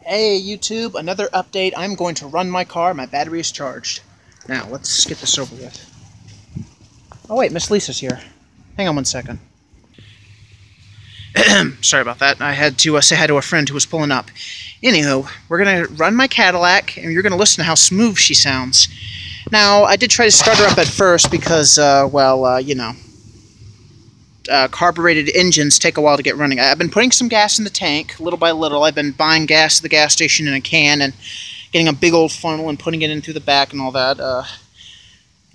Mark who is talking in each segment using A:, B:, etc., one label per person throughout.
A: Hey YouTube, another update. I'm going to run my car. My battery is charged. Now, let's get this over with. Oh wait, Miss Lisa's here. Hang on one second. Sorry about that. I had to say hi to a friend who was pulling up. Anywho, we're going to run my Cadillac, and you're going to listen to how smooth she sounds. Now, I did try to start her up at first because, carbureted engines take a while to get running. I've been putting some gas in the tank, little by little. I've been buying gas at the gas station in a can and getting a big old funnel and putting it in through the back and all that.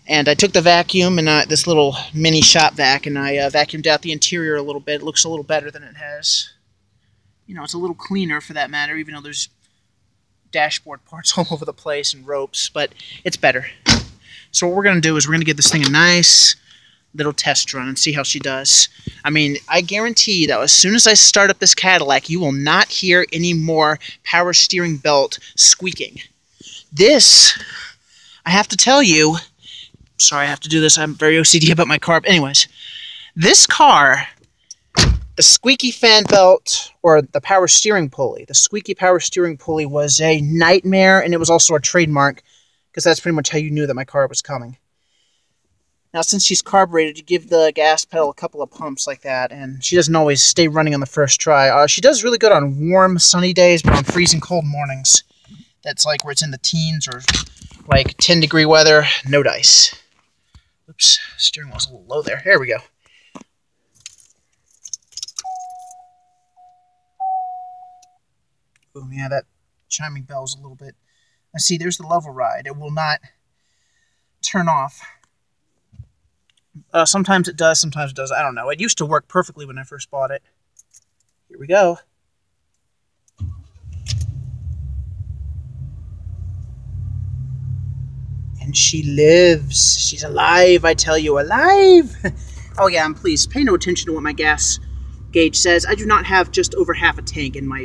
A: And I took the vacuum and this little mini shop vac, and I vacuumed out the interior a little bit. It looks a little better than it has. You know, it's a little cleaner for that matter, even though there's dashboard parts all over the place and ropes, but it's better. So what we're going to do is we're going to give this thing a nice little test run and see how she does. I mean, I guarantee that as soon as I start up this Cadillac, you will not hear any more power steering belt squeaking. This, I have to tell you, sorry I have to do this, I'm very OCD about my car, but anyways, this car, the squeaky fan belt, or the power steering pulley, the squeaky power steering pulley was a nightmare, and it was also a trademark, because that's pretty much how you knew that my car was coming. Now, since she's carbureted, you give the gas pedal a couple of pumps like that, and she doesn't always stay running on the first try. She does really good on warm, sunny days, but on freezing cold mornings, that's like where it's in the teens or like 10-degree weather, no dice. Oops, steering wheel's a little low there. There we go. Oh, yeah, that chiming bell's a little bit... Now, see, there's the level ride. It will not turn off. Sometimes it does, sometimes it doesn't. I don't know. It used to work perfectly when I first bought it. Here we go. And she lives. She's alive, I tell you, alive! Oh yeah, and please, pay no attention to what my gas gauge says. I do not have just over half a tank in my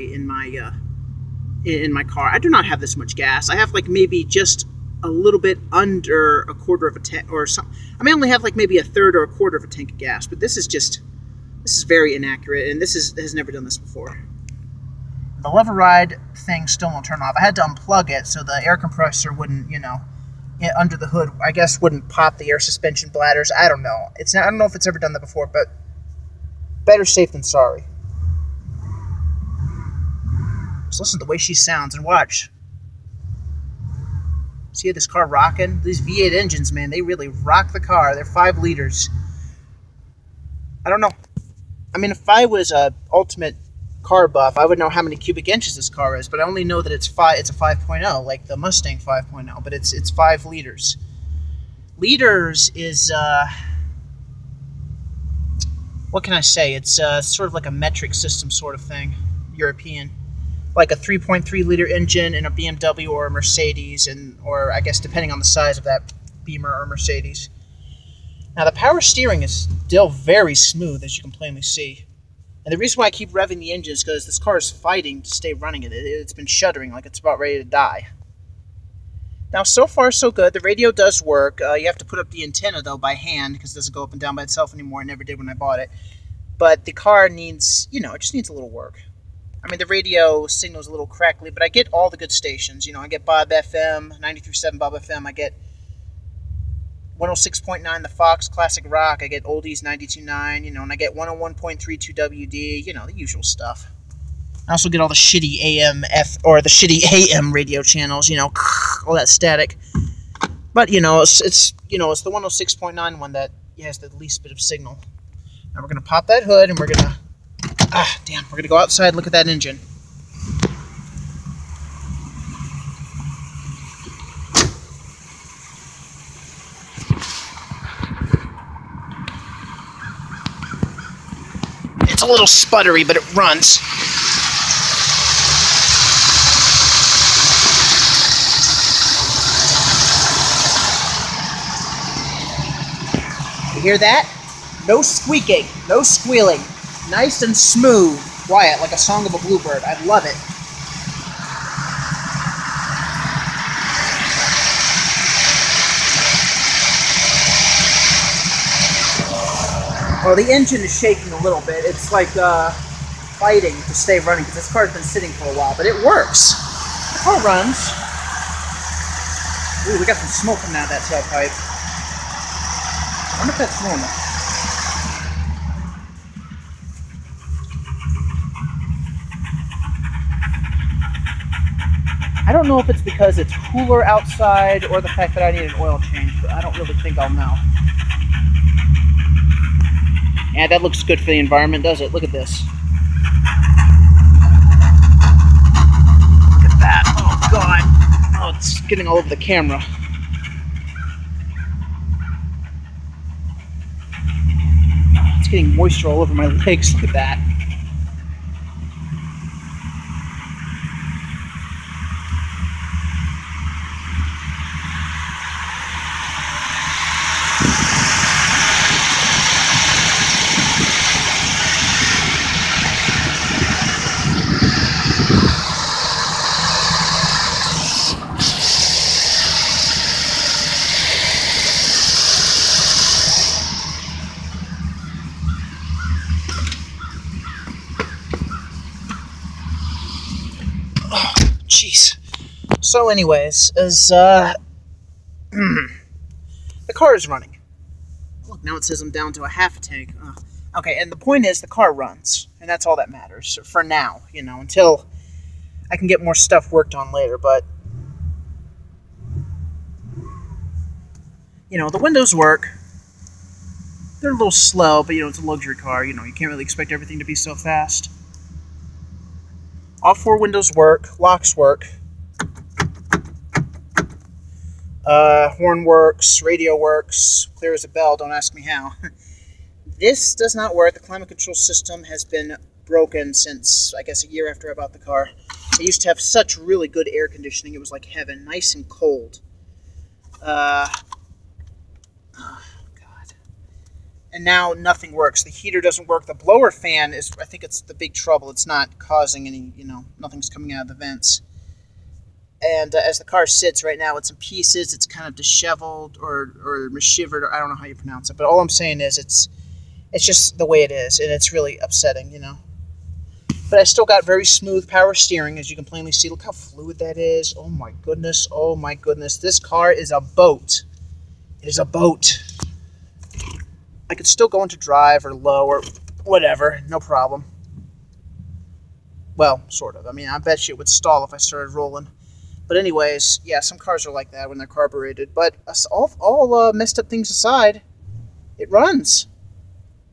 A: car. I do not have this much gas. I have like maybe just a little bit under a quarter of a tank or something. I may only have like maybe a third or a quarter of a tank of gas, but this is very inaccurate, and this has never done this before. The lever ride thing still won't turn off. I had to unplug it so the air compressor wouldn't, under the hood, I guess, wouldn't pop the air suspension bladders. I don't know. I don't know if it's ever done that before, but better safe than sorry. Just listen to the way she sounds and watch. See this car rocking? These V8 engines, man, they really rock the car. They're 5 liters. I don't know. I mean, if I was a ultimate car buff, I would know how many cubic inches this car is, but I only know that it's a 5.0, like the Mustang 5.0, but it's 5 liters. Liters is, what can I say? It's sort of like a metric system sort of thing, European. Like a 3.3 liter engine in a BMW or a Mercedes, or I guess depending on the size of that Beamer or Mercedes. Now the power steering is still very smooth, as you can plainly see. And the reason why I keep revving the engine is because this car is fighting to stay running. It's been shuddering like it's about ready to die. Now so far so good. The radio does work. You have to put up the antenna though by hand because it doesn't go up and down by itself anymore. It never did when I bought it. But the car needs, it just needs a little work. I mean, the radio signal's a little crackly, but I get all the good stations. I get Bob FM, 93.7 Bob FM. I get 106.9 The Fox Classic Rock. I get Oldies 92.9, and I get 101.32 WD, the usual stuff. I also get all the shitty the shitty AM radio channels, all that static. But, it's the 106.9 one that has the least bit of signal. Now we're going to pop that hood, and we're going to... we're going to go outside and look at that engine. It's a little sputtery, but it runs. You hear that? No squeaking, no squealing. Nice and smooth, quiet, like a song of a bluebird. I love it. Well, the engine is shaking a little bit. It's like fighting to stay running because this car's been sitting for a while, but it works. The car runs. Ooh, we got some smoke coming out of that tailpipe. I wonder if that's normal. I don't know if it's because it's cooler outside or the fact that I need an oil change, but I don't really think I'll know. Yeah, that looks good for the environment, does it? Look at this. Look at that. Oh, God. Oh, it's getting all over the camera. It's getting moisture all over my legs. Look at that. Jeez. So anyways, as the car is running. Look, now it says I'm down to a half a tank. Okay, and the point is the car runs, and that's all that matters for now, you know, until I can get more stuff worked on later, but you know, the windows work. They're a little slow, but you know, it's a luxury car, you know, you can't really expect everything to be so fast. All 4 windows work, locks work, horn works, radio works, clear as a bell, don't ask me how. This does not work. The climate control system has been broken since, I guess, a year after I bought the car. I used to have such really good air conditioning, it was like heaven, nice and cold. Oh, God. And now nothing works. The heater doesn't work. The blower fan is, I think it's the big trouble. It's not causing any, you know, nothing's coming out of the vents. And as the car sits right now, it's in pieces. It's kind of disheveled or shivered, or I don't know how you pronounce it. But all I'm saying is it's just the way it is, and it's really upsetting, you know. But I still got very smooth power steering, as you can plainly see. Look how fluid that is. Oh my goodness. Oh my goodness. This car is a boat. It is a boat. I could still go into drive or low or whatever. No problem. Well, sort of. I mean, I bet you it would stall if I started rolling. But anyways, yeah, some cars are like that when they're carbureted. But all messed up things aside, it runs.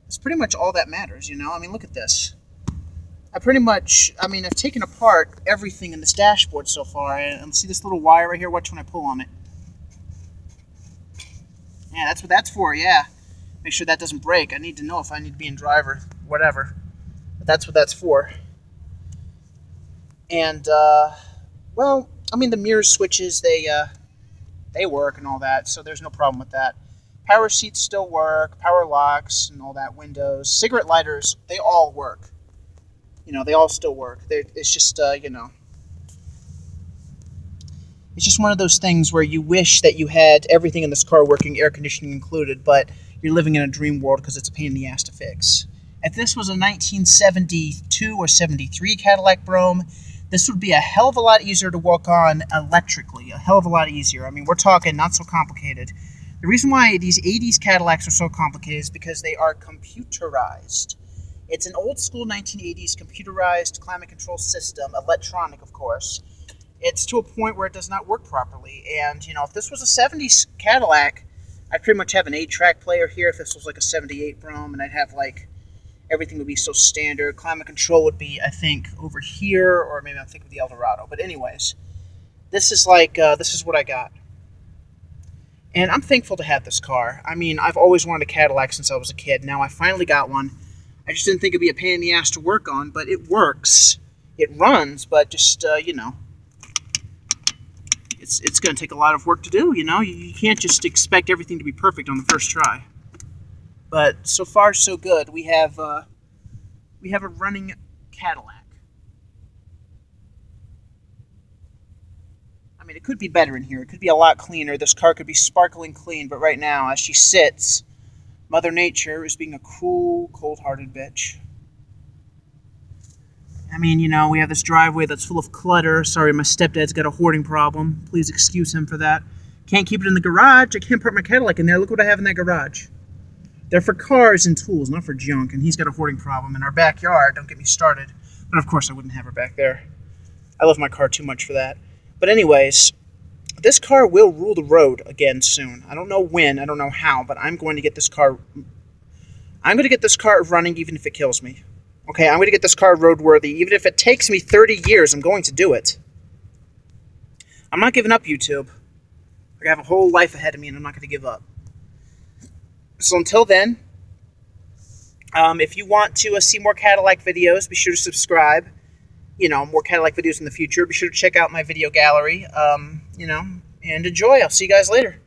A: It's pretty much all that matters, you know? I mean, look at this. I've taken apart everything in this dashboard so far. And see this little wire right here? Watch when I pull on it. Yeah, that's what that's for, yeah. Make sure that doesn't break. I need to know if I need to be in drive or whatever. But that's what that's for. And, well, I mean, the mirror switches, they work and all that, so there's no problem with that. Power seats still work, power locks and all that, windows. Cigarette lighters, they all work. You know, they all still work. It's just, you know, it's just one of those things where you wish that you had everything in this car working, air conditioning included, but you're living in a dream world because it's a pain in the ass to fix. If this was a 1972 or 73 Cadillac Brougham, this would be a hell of a lot easier to walk on electrically, a hell of a lot easier. I mean, we're talking not so complicated. The reason why these 80s Cadillacs are so complicated is because they are computerized. It's an old school 1980s computerized climate control system, electronic, of course. It's to a point where it does not work properly. And, you know, if this was a 70s Cadillac, I'd pretty much have an 8-track player here. If this was like a 78 Brougham, and I'd have like, everything would be so standard. Climate control would be, I think, over here, or maybe I'm thinking of the Eldorado. But anyways, this is like, this is what I got. And I'm thankful to have this car. I mean, I've always wanted a Cadillac since I was a kid. Now I finally got one. I just didn't think it'd be a pain in the ass to work on, but it works. It runs, but just, you know, it's going to take a lot of work to do, you know? You can't just expect everything to be perfect on the first try. But so far, so good. We have a running Cadillac. I mean, it could be better in here. It could be a lot cleaner. This car could be sparkling clean, but right now, as she sits, Mother Nature is being a cruel, cold-hearted bitch. I mean, you know, we have this driveway that's full of clutter. Sorry, my stepdad's got a hoarding problem. Please excuse him for that. Can't keep it in the garage. I can't park my Cadillac in there. Look what I have in that garage. They're for cars and tools, not for junk, and he's got a hoarding problem. In our backyard, don't get me started. But of course I wouldn't have her back there. I love my car too much for that. But anyways, this car will rule the road again soon. I don't know when, I don't know how, but I'm going to get this car... I'm going to get this car running even if it kills me. Okay, I'm going to get this car roadworthy. Even if it takes me 30 years, I'm going to do it. I'm not giving up, YouTube. I have a whole life ahead of me, and I'm not going to give up. So until then, if you want to see more Cadillac videos, be sure to subscribe. You know, more Cadillac videos in the future. Be sure to check out my video gallery, you know, and enjoy. I'll see you guys later.